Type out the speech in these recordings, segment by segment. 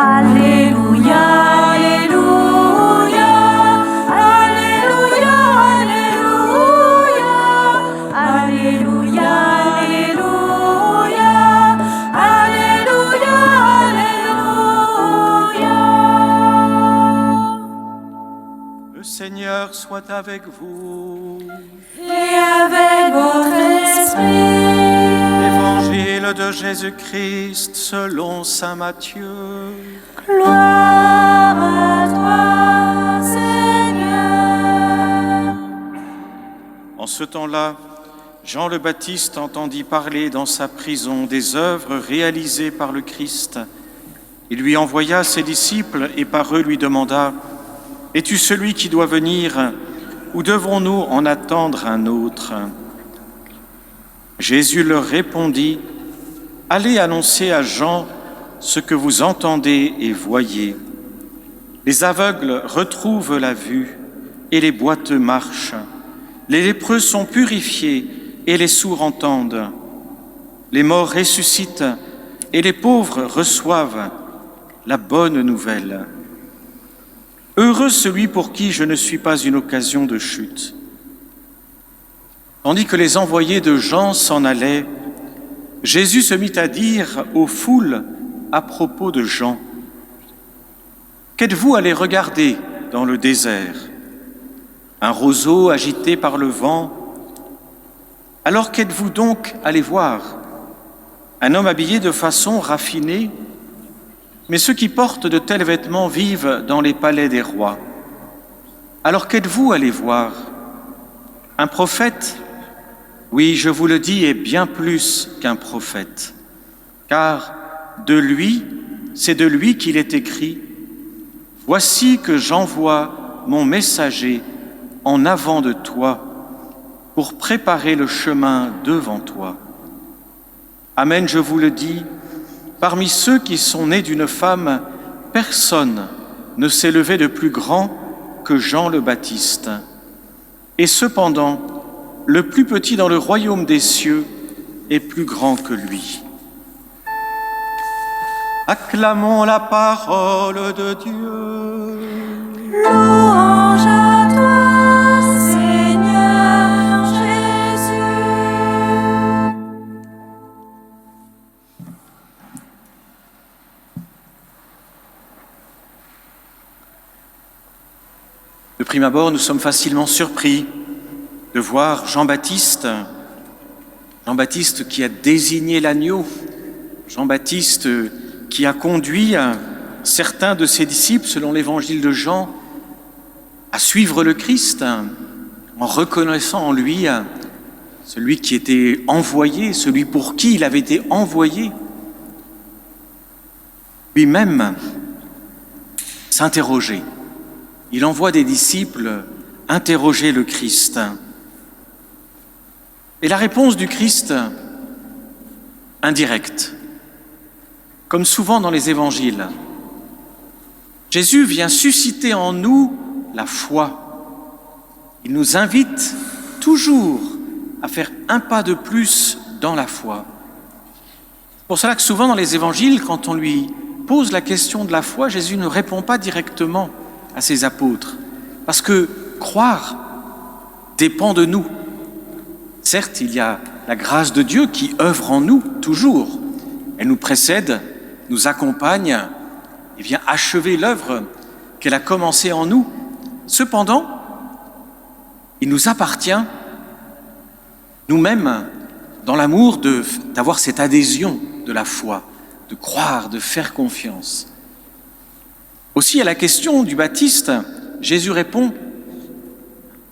Alléluia, Alléluia, Alléluia, Alléluia, Alléluia, Alléluia, Alléluia, Alléluia. Le Seigneur soit avec vous. Et avec votre esprit. Évangile de Jésus-Christ selon saint Matthieu. Gloire à toi, Seigneur. En ce temps-là, Jean le Baptiste entendit parler dans sa prison des œuvres réalisées par le Christ. Il lui envoya ses disciples et par eux lui demanda : « Es-tu celui qui doit venir, ou devons-nous en attendre un autre ?» Jésus leur répondit : « Allez annoncer à Jean ce que vous entendez et voyez. Les aveugles retrouvent la vue et les boiteux marchent. Les lépreux sont purifiés et les sourds entendent. Les morts ressuscitent et les pauvres reçoivent la bonne nouvelle. Heureux celui pour qui je ne suis pas une occasion de chute. » Tandis que les envoyés de Jean s'en allaient, Jésus se mit à dire aux foules à propos de Jean : « Qu'êtes-vous allés regarder dans le désert ? Un roseau agité par le vent ? Alors qu'êtes-vous donc allés voir ? Un homme habillé de façon raffinée ? Mais ceux qui portent de tels vêtements vivent dans les palais des rois. Alors qu'êtes-vous allés voir ? Un prophète ? Oui, je vous le dis, et bien plus qu'un prophète. Car c'est de lui qu'il est écrit : « Voici que j'envoie mon messager en avant de toi pour préparer le chemin devant toi. » Amen, je vous le dis, parmi ceux qui sont nés d'une femme, personne ne s'est levé de plus grand que Jean le Baptiste. Et cependant, le plus petit dans le royaume des cieux est plus grand que lui. Acclamons la parole de Dieu. Louange à toi, Seigneur Jésus. De prime abord, nous sommes facilement surpris de voir Jean-Baptiste qui a désigné l'agneau, Jean-Baptiste qui a conduit certains de ses disciples, selon l'évangile de Jean, à suivre le Christ en reconnaissant en lui celui qui était envoyé, celui pour qui il avait été envoyé. Lui-même s'interroger. Il envoie des disciples interroger le Christ. Et la réponse du Christ, indirecte, comme souvent dans les évangiles. Jésus vient susciter en nous la foi. Il nous invite toujours à faire un pas de plus dans la foi. C'est pour cela que souvent dans les évangiles, quand on lui pose la question de la foi, Jésus ne répond pas directement à ses apôtres, parce que croire dépend de nous. Certes, il y a la grâce de Dieu qui œuvre en nous toujours. Elle nous précède, nous accompagne et vient achever l'œuvre qu'elle a commencée en nous. Cependant, il nous appartient, nous-mêmes, dans l'amour, d'avoir cette adhésion de la foi, de croire, de faire confiance. Aussi, à la question du Baptiste, Jésus répond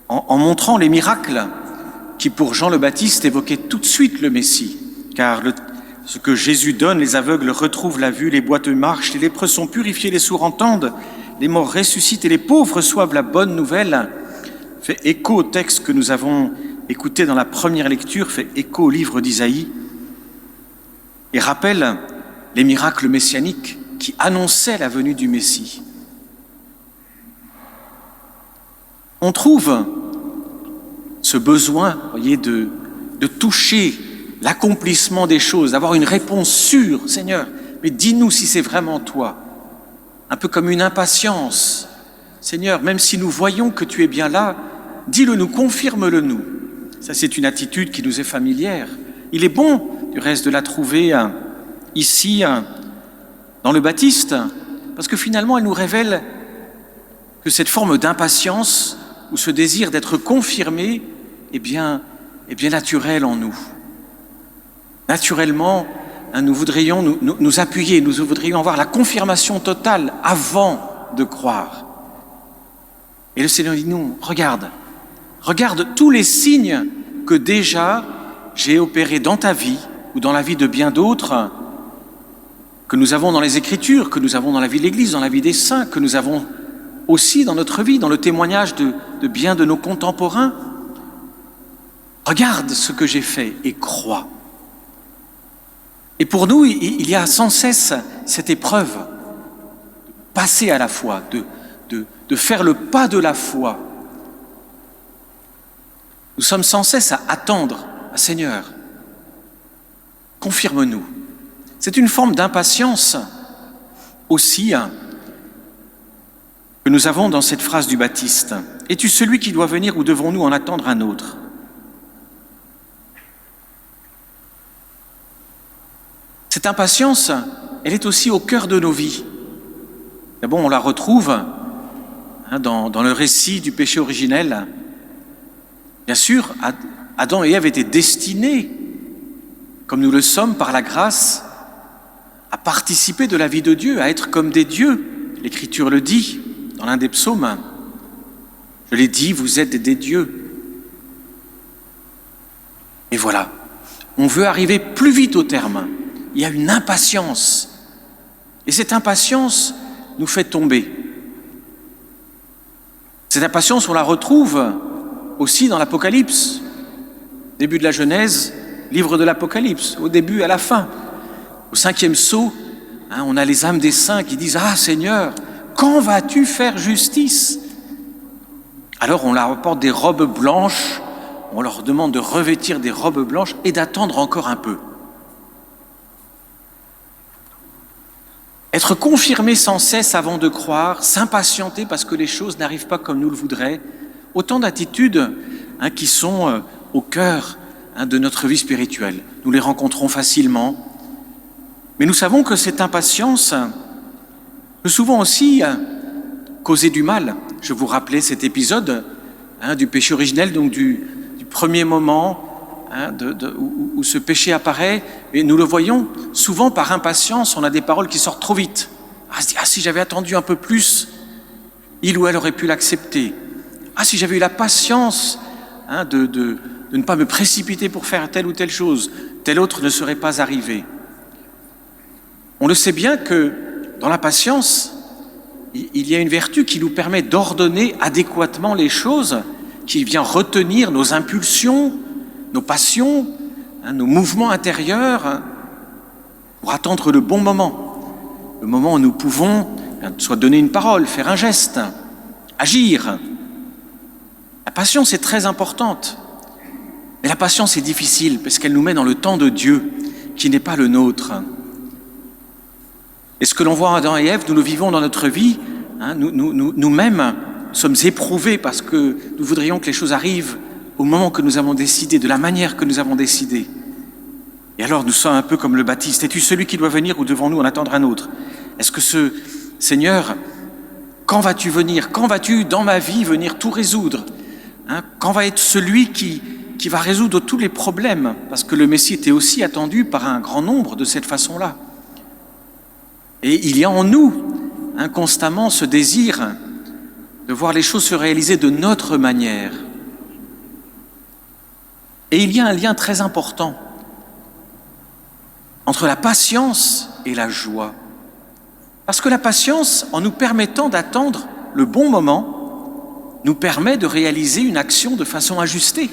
en montrant les miracles qui, pour Jean le Baptiste, évoquaient tout de suite le Messie. Car ce que Jésus donne, les aveugles retrouvent la vue, les boiteux marchent, les lépreux sont purifiés, les sourds entendent, les morts ressuscitent et les pauvres reçoivent la bonne nouvelle, fait écho au texte que nous avons écouté dans la première lecture, fait écho au livre d'Isaïe, et rappelle les miracles messianiques qui annonçaient la venue du Messie. On trouve ce besoin, voyez, de toucher l'accomplissement des choses, d'avoir une réponse sûre. Seigneur, mais dis-nous si c'est vraiment toi. un peu comme une impatience. Seigneur, même si nous voyons que tu es bien là, dis-le nous, confirme-le nous. Ça, c'est une attitude qui nous est familière. Il est bon, du reste, de la trouver ici, dans le Baptiste, parce que finalement, elle nous révèle que cette forme d'impatience ou ce désir d'être confirmé est bien naturel en nous. Naturellement, nous voudrions nous appuyer, nous voudrions avoir la confirmation totale avant de croire. Et le Seigneur dit, non, regarde tous les signes que déjà j'ai opérés dans ta vie ou dans la vie de bien d'autres, que nous avons dans les Écritures, que nous avons dans la vie de l'Église, dans la vie des saints, que nous avons aussi dans notre vie, dans le témoignage de bien de nos contemporains. Regarde ce que j'ai fait et crois. Et pour nous, il y a sans cesse cette épreuve, de passer à la foi, de faire le pas de la foi. Nous sommes sans cesse à attendre, Seigneur, confirme-nous. C'est une forme d'impatience aussi que nous avons dans cette phrase du Baptiste. Es-tu celui qui doit venir ou devons-nous en attendre un autre ? Cette impatience, elle est aussi au cœur de nos vies. D'abord, on la retrouve dans le récit du péché originel. Bien sûr, Adam et Ève étaient destinés, comme nous le sommes par la grâce, à participer de la vie de Dieu, à être comme des dieux. L'Écriture le dit dans l'un des psaumes. Je l'ai dit, vous êtes des dieux. Et voilà, on veut arriver plus vite au terme. Il y a une impatience. Et cette impatience nous fait tomber. Cette impatience, on la retrouve aussi dans l'Apocalypse. Début de la Genèse, livre de l'Apocalypse, au début à la fin. Au 5e sceau, on a les âmes des saints qui disent « Ah Seigneur, quand vas-tu faire justice ?» Alors on leur apporte des robes blanches, on leur demande de revêtir des robes blanches et d'attendre encore un peu. Être confirmé sans cesse avant de croire, s'impatienter parce que les choses n'arrivent pas comme nous le voudraient, autant d'attitudes qui sont au cœur de notre vie spirituelle. Nous les rencontrons facilement, mais nous savons que cette impatience peut souvent aussi causer du mal. Je vous rappelais cet épisode du péché originel, donc du premier moment où ce péché apparaît, et nous le voyons souvent par impatience, on a des paroles qui sortent trop vite. Si j'avais attendu un peu plus, il ou elle aurait pu l'accepter. Si j'avais eu la patience de ne pas me précipiter pour faire telle ou telle chose, telle autre ne serait pas arrivée. On le sait bien que dans la patience, il y a une vertu qui nous permet d'ordonner adéquatement les choses, qui vient retenir nos impulsions, nos passions, nos mouvements intérieurs, pour attendre le bon moment. Le moment où nous pouvons soit donner une parole, faire un geste, agir. La patience est très importante. Mais la patience est difficile parce qu'elle nous met dans le temps de Dieu, qui n'est pas le nôtre. Et ce que l'on voit en Adam et Ève, nous le vivons dans notre vie, nous-mêmes sommes éprouvés parce que nous voudrions que les choses arrivent au moment que nous avons décidé, de la manière que nous avons décidé. Et alors nous sommes un peu comme le Baptiste. Es-tu celui qui doit venir ou devons-nous en attendre un autre ? Est-ce que ce Seigneur, quand vas-tu venir ? Quand vas-tu dans ma vie venir tout résoudre ? Quand va être celui qui va résoudre tous les problèmes ? Parce que le Messie était aussi attendu par un grand nombre de cette façon-là. Et il y a en nous constamment ce désir de voir les choses se réaliser de notre manière. Et il y a un lien très important entre la patience et la joie. Parce que la patience, en nous permettant d'attendre le bon moment, nous permet de réaliser une action de façon ajustée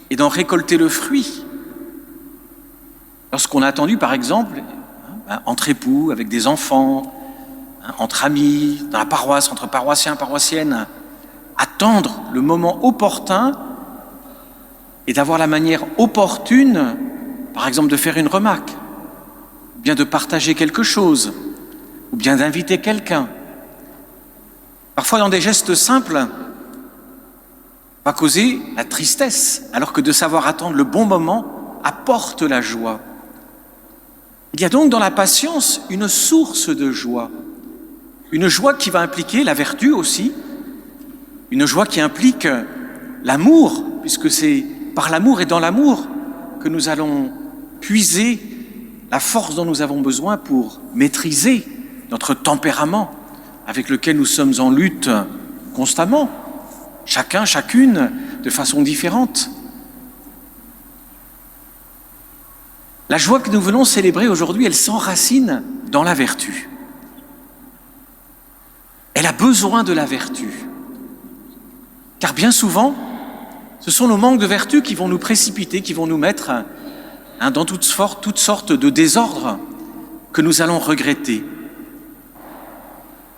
et d'en récolter le fruit. Lorsqu'on a attendu, par exemple, entre époux, avec des enfants, entre amis, dans la paroisse, entre paroissiens, paroissiennes, attendre le moment opportun et d'avoir la manière opportune, par exemple, de faire une remarque, bien de partager quelque chose, ou bien d'inviter quelqu'un. Parfois, dans des gestes simples, va causer la tristesse, alors que de savoir attendre le bon moment apporte la joie. Il y a donc dans la patience une source de joie. Une joie qui va impliquer la vertu aussi, une joie qui implique l'amour, puisque c'est par l'amour et dans l'amour que nous allons puiser la force dont nous avons besoin pour maîtriser notre tempérament avec lequel nous sommes en lutte constamment, chacun, chacune, de façon différente. La joie que nous venons célébrer aujourd'hui, elle s'enracine dans la vertu. Elle a besoin de la vertu. Car bien souvent, ce sont nos manques de vertu qui vont nous précipiter, qui vont nous mettre dans toutes sortes de désordres que nous allons regretter.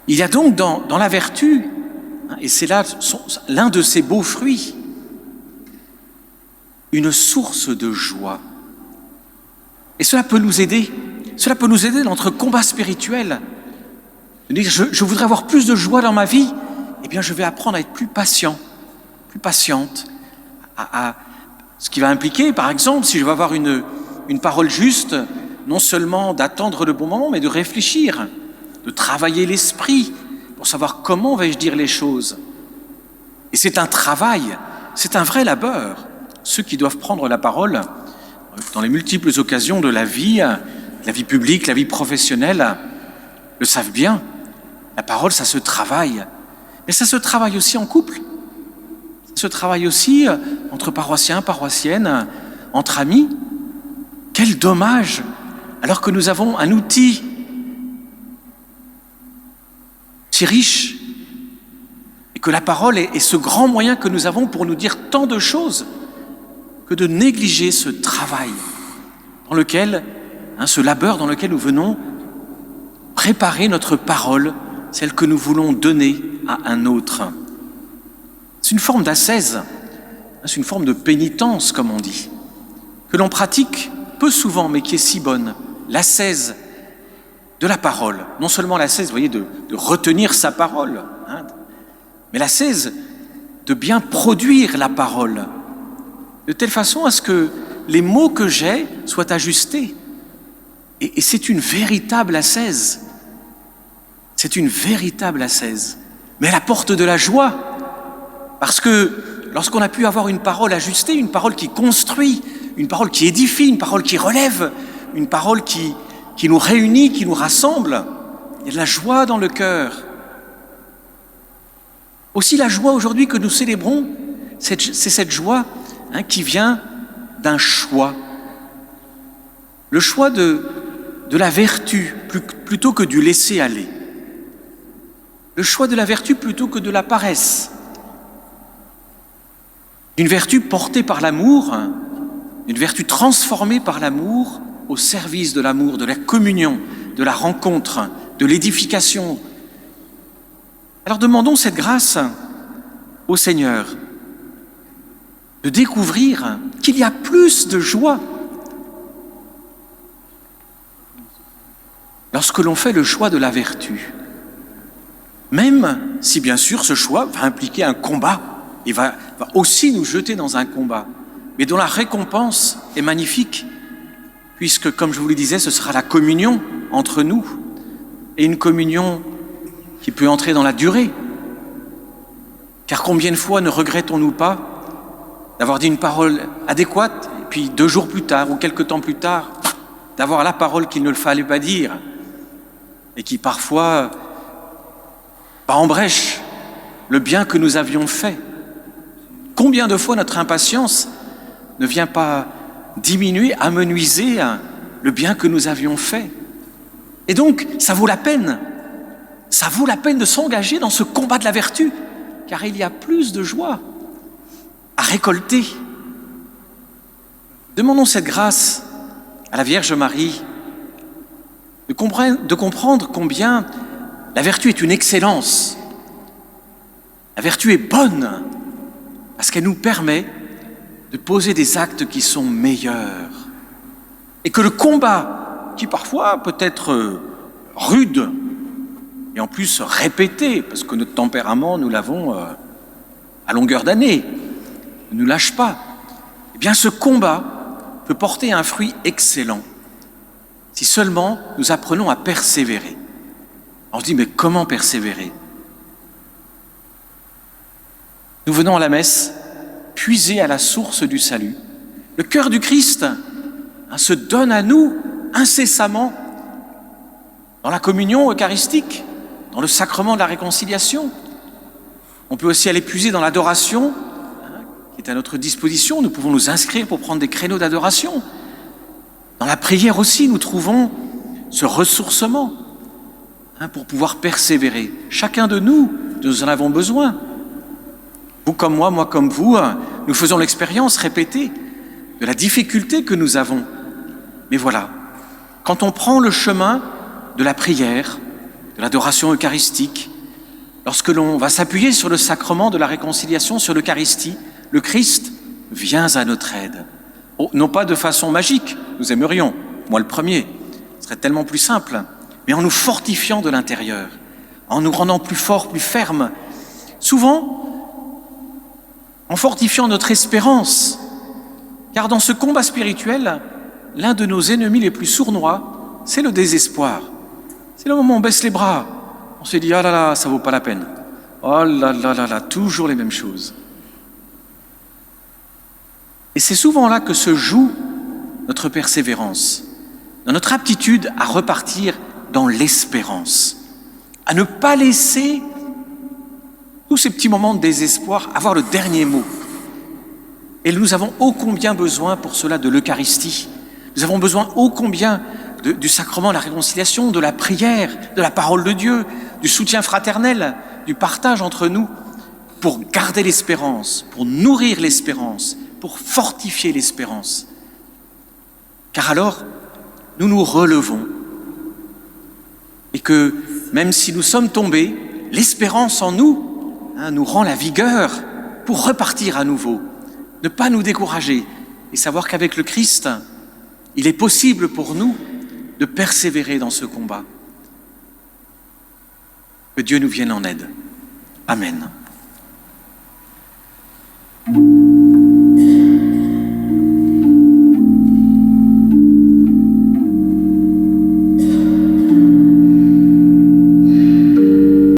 Il y a donc dans la vertu, et c'est là l'un de ses beaux fruits, une source de joie. Et cela peut nous aider dans notre combat spirituel. De dire, je voudrais avoir plus de joie dans ma vie, eh bien je vais apprendre à être plus patient, plus patiente, ce qui va impliquer, par exemple, si je veux avoir une parole juste, non seulement d'attendre le bon moment, mais de réfléchir, de travailler l'esprit pour savoir comment vais-je dire les choses. Et c'est un travail, c'est un vrai labeur. Ceux qui doivent prendre la parole dans les multiples occasions de la vie publique, la vie professionnelle, le savent bien. La parole, ça se travaille. Mais ça se travaille aussi en couple. Ça se travaille aussi entre paroissiens, paroissiennes, entre amis. Quel dommage, alors que nous avons un outil si riche, et que la parole est ce grand moyen que nous avons pour nous dire tant de choses, que de négliger ce travail dans lequel, ce labeur dans lequel nous venons préparer notre parole, celle que nous voulons donner à un autre. C'est une forme d'ascèse, c'est une forme de pénitence, comme on dit, que l'on pratique peu souvent, mais qui est si bonne, l'ascèse de la parole. Non seulement l'ascèse, vous voyez, de retenir sa parole, mais l'ascèse de bien produire la parole, de telle façon à ce que les mots que j'ai soient ajustés. Et c'est une véritable ascèse. C'est une véritable ascèse. Mais elle apporte de la joie. Parce que lorsqu'on a pu avoir une parole ajustée, une parole qui construit, une parole qui édifie, une parole qui relève, une parole qui nous réunit, qui nous rassemble, il y a de la joie dans le cœur. Aussi la joie aujourd'hui que nous célébrons, c'est cette joie qui vient d'un choix. Le choix de la vertu plutôt que du laisser-aller. Le choix de la vertu plutôt que de la paresse. Une vertu portée par l'amour, une vertu transformée par l'amour au service de l'amour, de la communion, de la rencontre, de l'édification. Alors demandons cette grâce au Seigneur de découvrir qu'il y a plus de joie lorsque l'on fait le choix de la vertu. Même si bien sûr ce choix va impliquer un combat et va aussi nous jeter dans un combat, mais dont la récompense est magnifique, puisque, comme je vous le disais, ce sera la communion entre nous, et une communion qui peut entrer dans la durée. Car combien de fois ne regrettons-nous pas d'avoir dit une parole adéquate, et puis 2 jours plus tard, ou quelque temps plus tard, d'avoir la parole qu'il ne fallait pas dire, et qui parfois bat en brèche le bien que nous avions fait. Combien de fois notre impatience ne vient pas diminuer, amenuiser le bien que nous avions fait. Et donc, ça vaut la peine de s'engager dans ce combat de la vertu, car il y a plus de joie à récolter. Demandons cette grâce à la Vierge Marie de comprendre combien la vertu est une excellence. La vertu est bonne parce qu'elle nous permet de poser des actes qui sont meilleurs. Et que le combat, qui parfois peut être rude, et en plus répété, parce que notre tempérament, nous l'avons à longueur d'année, ne nous lâche pas, eh bien ce combat peut porter un fruit excellent si seulement nous apprenons à persévérer. On se dit, mais comment persévérer? Nous venons à la messe puiser à la source du salut. Le cœur du Christ se donne à nous incessamment dans la communion eucharistique, dans le sacrement de la réconciliation. On peut aussi aller puiser dans l'adoration qui est à notre disposition. Nous pouvons nous inscrire pour prendre des créneaux d'adoration. Dans la prière aussi, nous trouvons ce ressourcement pour pouvoir persévérer. Chacun de nous, nous en avons besoin. Vous comme moi comme vous, nous faisons l'expérience répétée de la difficulté que nous avons. Mais voilà, quand on prend le chemin de la prière, de l'adoration eucharistique, lorsque l'on va s'appuyer sur le sacrement de la réconciliation, sur l'Eucharistie, le Christ vient à notre aide. Non pas de façon magique, nous aimerions, moi le premier, ce serait tellement plus simple, mais en nous fortifiant de l'intérieur, en nous rendant plus forts, plus fermes, souvent en fortifiant notre espérance. Car dans ce combat spirituel, l'un de nos ennemis les plus sournois, c'est le désespoir. C'est le moment où on baisse les bras, on se dit « Ah là là, ça vaut pas la peine. Oh là là là là, toujours les mêmes choses. » Et c'est souvent là que se joue notre persévérance, dans notre aptitude à repartir dans l'espérance, à ne pas laisser tous ces petits moments de désespoir avoir le dernier mot. Et nous avons ô combien besoin pour cela de l'Eucharistie. Nous avons besoin ô combien du sacrement de la réconciliation, de la prière, de la parole de Dieu, du soutien fraternel, du partage entre nous, pour garder l'espérance, pour nourrir l'espérance, pour fortifier l'espérance. Car alors, nous nous relevons. Et que, même si nous sommes tombés, l'espérance en nous nous rend la vigueur pour repartir à nouveau. Ne pas nous décourager et savoir qu'avec le Christ, il est possible pour nous de persévérer dans ce combat. Que Dieu nous vienne en aide. Amen.